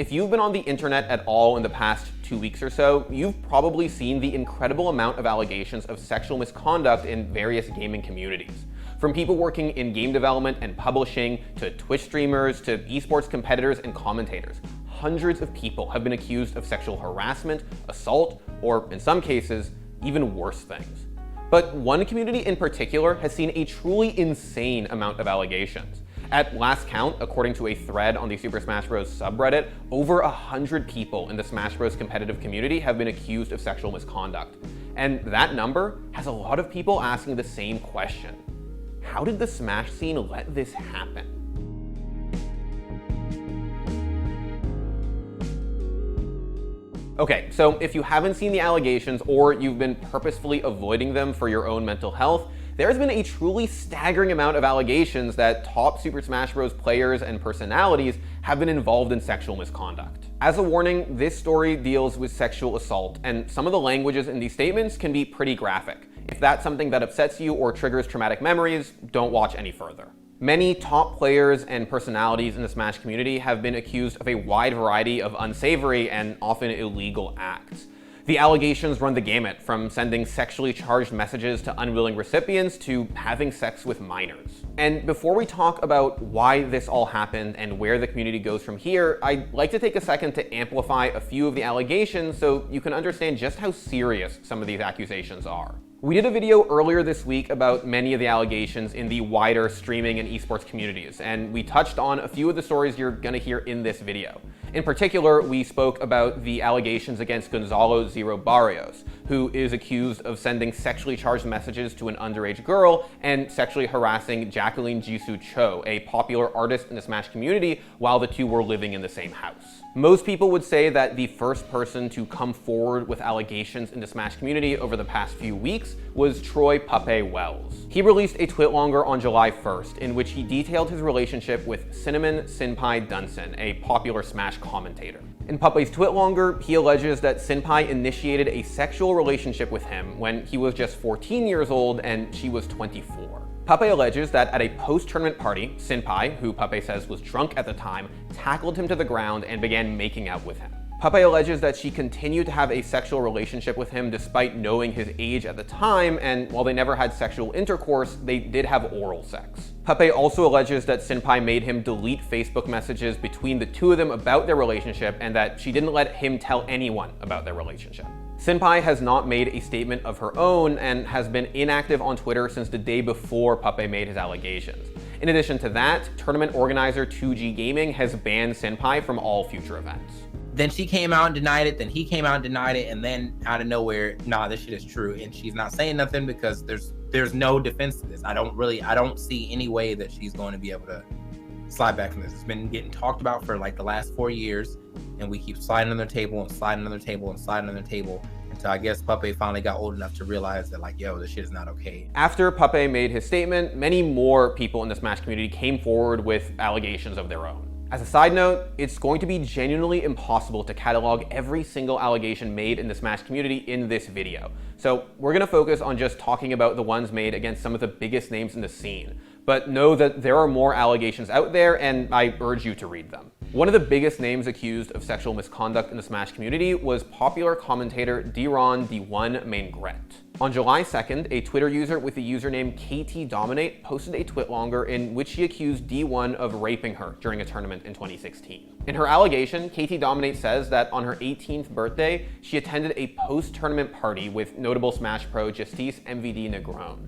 If you've been on the internet at all in the past 2 weeks or so, you've probably seen the incredible amount of allegations of sexual misconduct in various gaming communities. From people working in game development and publishing, to Twitch streamers, to esports competitors and commentators, hundreds of people have been accused of sexual harassment, assault, or in some cases, even worse things. But one community in particular has seen a truly insane amount of allegations. At last count, according to a thread on the Super Smash Bros. Subreddit, over 100 people in the Smash Bros. Competitive community have been accused of sexual misconduct. And that number has a lot of people asking the same question. How did the Smash scene let this happen? Okay, so if you haven't seen the allegations or you've been purposefully avoiding them for your own mental health, there's been a truly staggering amount of allegations that top Super Smash Bros. Players and personalities have been involved in sexual misconduct. As a warning, this story deals with sexual assault, and some of the languages in these statements can be pretty graphic. If that's something that upsets you or triggers traumatic memories, don't watch any further. Many top players and personalities in the Smash community have been accused of a wide variety of unsavory and often illegal acts. The allegations run the gamut, from sending sexually charged messages to unwilling recipients to having sex with minors. And before we talk about why this all happened and where the community goes from here, I'd like to take a second to amplify a few of the allegations so you can understand just how serious some of these accusations are. We did a video earlier this week about many of the allegations in the wider streaming and esports communities, and we touched on a few of the stories you're gonna hear in this video. In particular, we spoke about the allegations against Gonzalo Zero Barrios, who is accused of sending sexually charged messages to an underage girl and sexually harassing Jacqueline Jisoo Cho, a popular artist in the Smash community, while the two were living in the same house. Most people would say that the first person to come forward with allegations in the Smash community over the past few weeks was Troy Puppet Wells. He released a twitlonger on July 1st in which he detailed his relationship with Cinnamon Senpai Dunson, a popular Smash commentator. In Puppet's twitlonger, he alleges that Senpai initiated a sexual relationship with him when he was just 14 years old and she was 24. Puppet alleges that at a post-tournament party, Senpai, who Puppet says was drunk at the time, tackled him to the ground and began making out with him. Puppet alleges that she continued to have a sexual relationship with him despite knowing his age at the time, and while they never had sexual intercourse, they did have oral sex. Puppet also alleges that Senpai made him delete Facebook messages between the two of them about their relationship and that she didn't let him tell anyone about their relationship. Senpai has not made a statement of her own and has been inactive on Twitter since the day before Puppet made his allegations. In addition to that, tournament organizer 2G Gaming has banned Senpai from all future events. Then she came out and denied it, then he came out and denied it, and then out of nowhere, nah, this shit is true. And she's not saying nothing because there's no defense to this. I don't see any way that she's going to be able to slide back from this. It's been getting talked about for like the last 4 years, and we keep sliding on their table and sliding on their table and sliding on their table until I guess Puppet finally got old enough to realize that like, yo, this shit is not okay. After Puppet made his statement, many more people in the Smash community came forward with allegations of their own. As a side note, it's going to be genuinely impossible to catalog every single allegation made in the Smash community in this video. So we're gonna focus on just talking about the ones made against some of the biggest names in the scene. But know that there are more allegations out there, and I urge you to read them. One of the biggest names accused of sexual misconduct in the Smash community was popular commentator D-Ron D1 Maingret. On July 2nd, a Twitter user with the username KTDominate posted a twitlonger in which she accused D1 of raping her during a tournament in 2016. In her allegation, KTDominate says that on her 18th birthday, she attended a post-tournament party with notable Smash pro Justice MVD Negron.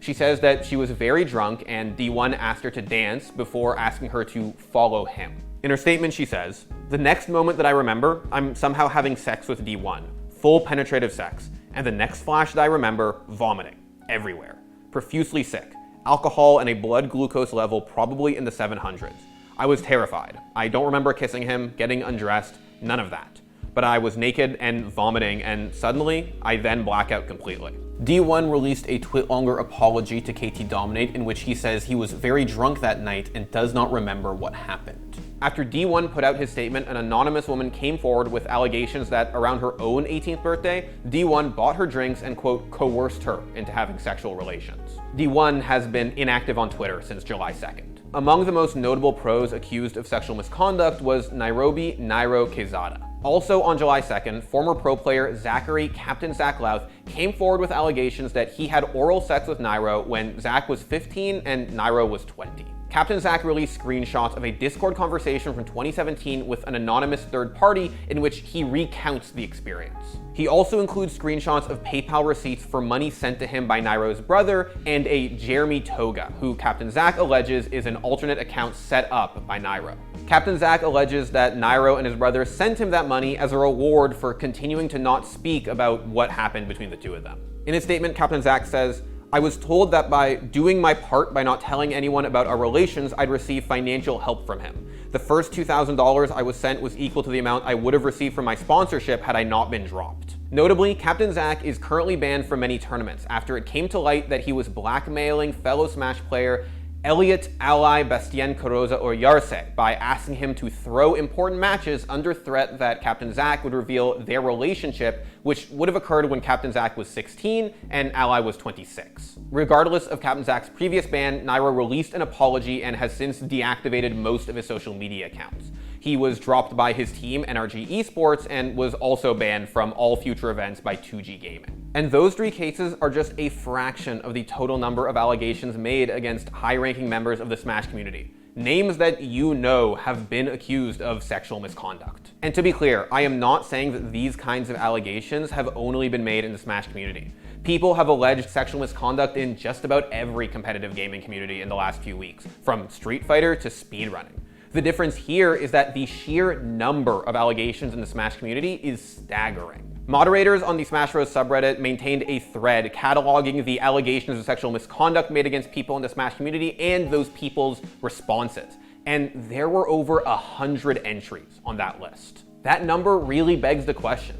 She says that she was very drunk and D1 asked her to dance before asking her to follow him. In her statement, she says, "The next moment that I remember, I'm somehow having sex with D1, full penetrative sex. And the next flash that I remember, vomiting, everywhere. Profusely sick, alcohol and a blood glucose level probably in the 700s. I was terrified. I don't remember kissing him, getting undressed, none of that. But I was naked and vomiting, and suddenly, I then black out completely." D1 released a twitlonger apology to KTDominate in which he says he was very drunk that night and does not remember what happened. After D1 put out his statement, an anonymous woman came forward with allegations that around her own 18th birthday, D1 bought her drinks and, quote, coerced her into having sexual relations. D1 has been inactive on Twitter since July 2nd. Among the most notable pros accused of sexual misconduct was Nairobi Nairo Quezada. Also on July 2nd, former pro player Zachary Captain Zach Louth came forward with allegations that he had oral sex with Nairo when Zach was 15 and Nairo was 20. Captain Zach released screenshots of a Discord conversation from 2017 with an anonymous third party in which he recounts the experience. He also includes screenshots of PayPal receipts for money sent to him by Nairo's brother and a Jeremy Toga, who Captain Zach alleges is an alternate account set up by Nairo. Captain Zach alleges that Nairo and his brother sent him that money as a reward for continuing to not speak about what happened between the two of them. In his statement, Captain Zach says, "I was told that by doing my part by not telling anyone about our relations, I'd receive financial help from him. The first $2,000 I was sent was equal to the amount I would have received from my sponsorship had I not been dropped." Notably, Captain Zach is currently banned from many tournaments after it came to light that he was blackmailing fellow Smash player Elliot Ally Bastien Carosa Oyarse by asking him to throw important matches under threat that Captain Zach would reveal their relationship, which would have occurred when Captain Zach was 16 and Ally was 26. Regardless of Captain Zach's previous ban, Nairo released an apology and has since deactivated most of his social media accounts. He was dropped by his team, NRG Esports, and was also banned from all future events by 2G Gaming. And those three cases are just a fraction of the total number of allegations made against high-ranking members of the Smash community. Names that you know have been accused of sexual misconduct. And to be clear, I am not saying that these kinds of allegations have only been made in the Smash community. People have alleged sexual misconduct in just about every competitive gaming community in the last few weeks, from Street Fighter to speedrunning. The difference here is that the sheer number of allegations in the Smash community is staggering. Moderators on the Smash Bros subreddit maintained a thread cataloging the allegations of sexual misconduct made against people in the Smash community and those people's responses. And there were over 100 entries on that list. That number really begs the question,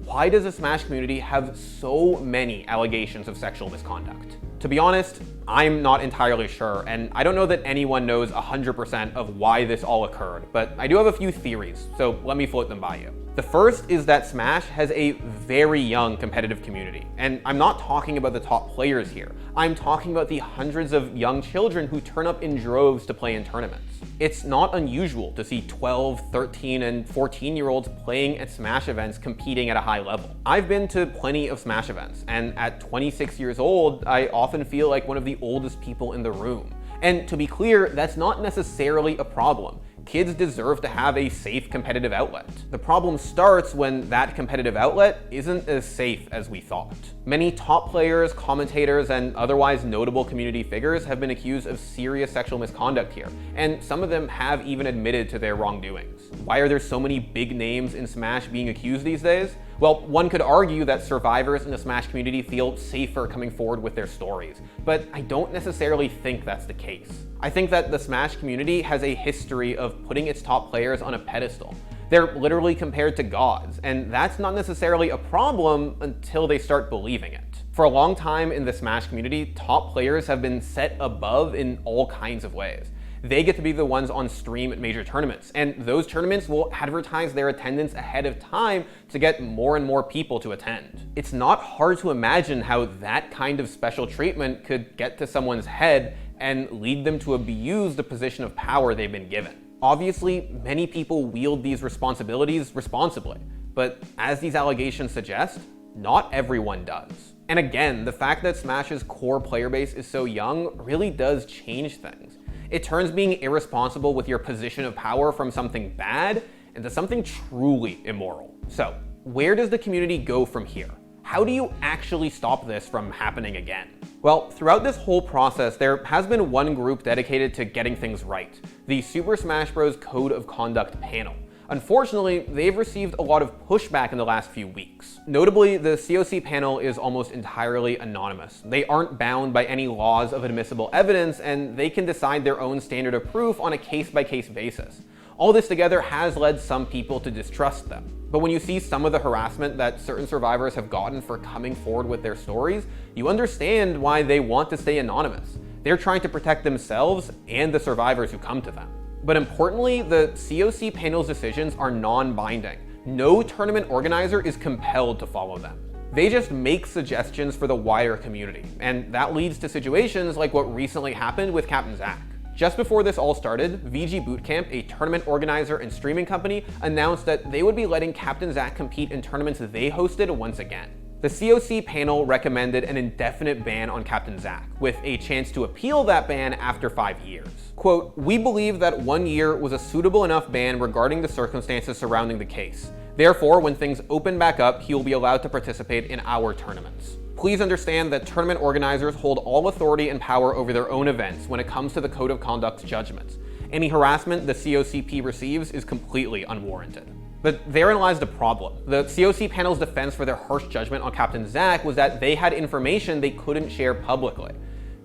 why does the Smash community have so many allegations of sexual misconduct? To be honest, I'm not entirely sure, and I don't know that anyone knows 100% of why this all occurred, but I do have a few theories, so let me float them by you. The first is that Smash has a very young competitive community, and I'm not talking about the top players here. I'm talking about the hundreds of young children who turn up in droves to play in tournaments. It's not unusual to see 12, 13, and 14-year-olds playing at Smash events competing at a high level. I've been to plenty of Smash events, and at 26 years old, I often feel like one of the oldest people in the room. And to be clear, that's not necessarily a problem. Kids deserve to have a safe competitive outlet. The problem starts when that competitive outlet isn't as safe as we thought. Many top players, commentators, and otherwise notable community figures have been accused of serious sexual misconduct here, and some of them have even admitted to their wrongdoings. Why are there so many big names in Smash being accused these days? Well, one could argue that survivors in the Smash community feel safer coming forward with their stories, but I don't necessarily think that's the case. I think that the Smash community has a history of putting its top players on a pedestal. They're literally compared to gods, and that's not necessarily a problem until they start believing it. For a long time in the Smash community, top players have been set above in all kinds of ways. They get to be the ones on stream at major tournaments, and those tournaments will advertise their attendance ahead of time to get more and more people to attend. It's not hard to imagine how that kind of special treatment could get to someone's head and lead them to abuse the position of power they've been given. Obviously, many people wield these responsibilities responsibly, but as these allegations suggest, not everyone does. And again, the fact that Smash's core player base is so young really does change things. It turns being irresponsible with your position of power from something bad into something truly immoral. So, where does the community go from here? How do you actually stop this from happening again? Well, throughout this whole process, there has been one group dedicated to getting things right, the Super Smash Bros. Code of Conduct panel. Unfortunately, they've received a lot of pushback in the last few weeks. Notably, the COC panel is almost entirely anonymous. They aren't bound by any laws of admissible evidence, and they can decide their own standard of proof on a case-by-case basis. All this together has led some people to distrust them. But when you see some of the harassment that certain survivors have gotten for coming forward with their stories, you understand why they want to stay anonymous. They're trying to protect themselves and the survivors who come to them. But importantly, the COC panel's decisions are non-binding. No tournament organizer is compelled to follow them. They just make suggestions for the wider community, and that leads to situations like what recently happened with Captain Zach. Just before this all started, VG Bootcamp, a tournament organizer and streaming company, announced that they would be letting Captain Zack compete in tournaments they hosted once again. The COC panel recommended an indefinite ban on Captain Zack, with a chance to appeal that ban after 5 years. Quote, "We believe that 1 year was a suitable enough ban regarding the circumstances surrounding the case. Therefore, when things open back up, he will be allowed to participate in our tournaments. Please understand that tournament organizers hold all authority and power over their own events when it comes to the Code of Conduct's judgments. Any harassment the COCP receives is completely unwarranted." But therein lies the problem. The COC panel's defense for their harsh judgment on Captain Zack was that they had information they couldn't share publicly.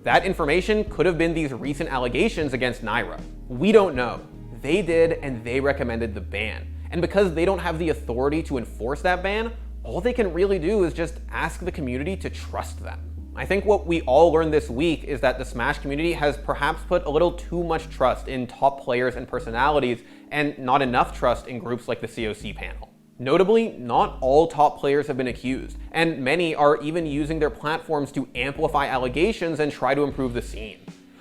That information could have been these recent allegations against Naira. We don't know. They did, and they recommended the ban. And because they don't have the authority to enforce that ban, all they can really do is just ask the community to trust them. I think what we all learned this week is that the Smash community has perhaps put a little too much trust in top players and personalities, and not enough trust in groups like the COC panel. Notably, not all top players have been accused, and many are even using their platforms to amplify allegations and try to improve the scene.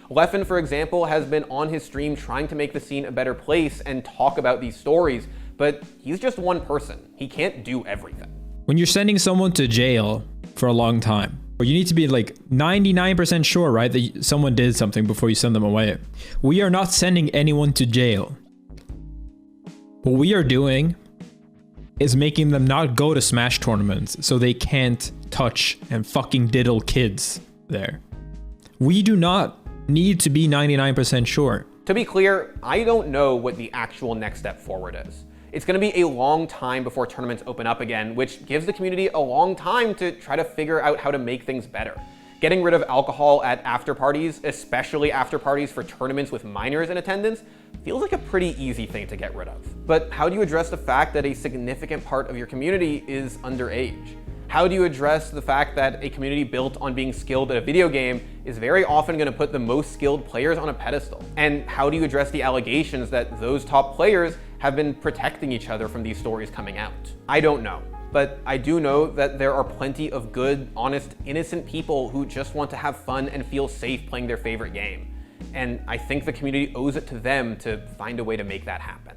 Leffen, for example, has been on his stream trying to make the scene a better place and talk about these stories, but he's just one person. He can't do everything. When you're sending someone to jail for a long time, or you need to be like 99% sure, right, that someone did something before you send them away. We are not sending anyone to jail. What we are doing is making them not go to Smash tournaments so they can't touch and fucking diddle kids there. We do not need to be 99% sure. To be clear, I don't know what the actual next step forward is. It's going to be a long time before tournaments open up again, which gives the community a long time to try to figure out how to make things better. Getting rid of alcohol at after parties, especially after parties for tournaments with minors in attendance, feels like a pretty easy thing to get rid of. But how do you address the fact that a significant part of your community is underage? How do you address the fact that a community built on being skilled at a video game is very often going to put the most skilled players on a pedestal? And how do you address the allegations that those top players have been protecting each other from these stories coming out? I don't know. But I do know that there are plenty of good, honest, innocent people who just want to have fun and feel safe playing their favorite game. And I think the community owes it to them to find a way to make that happen.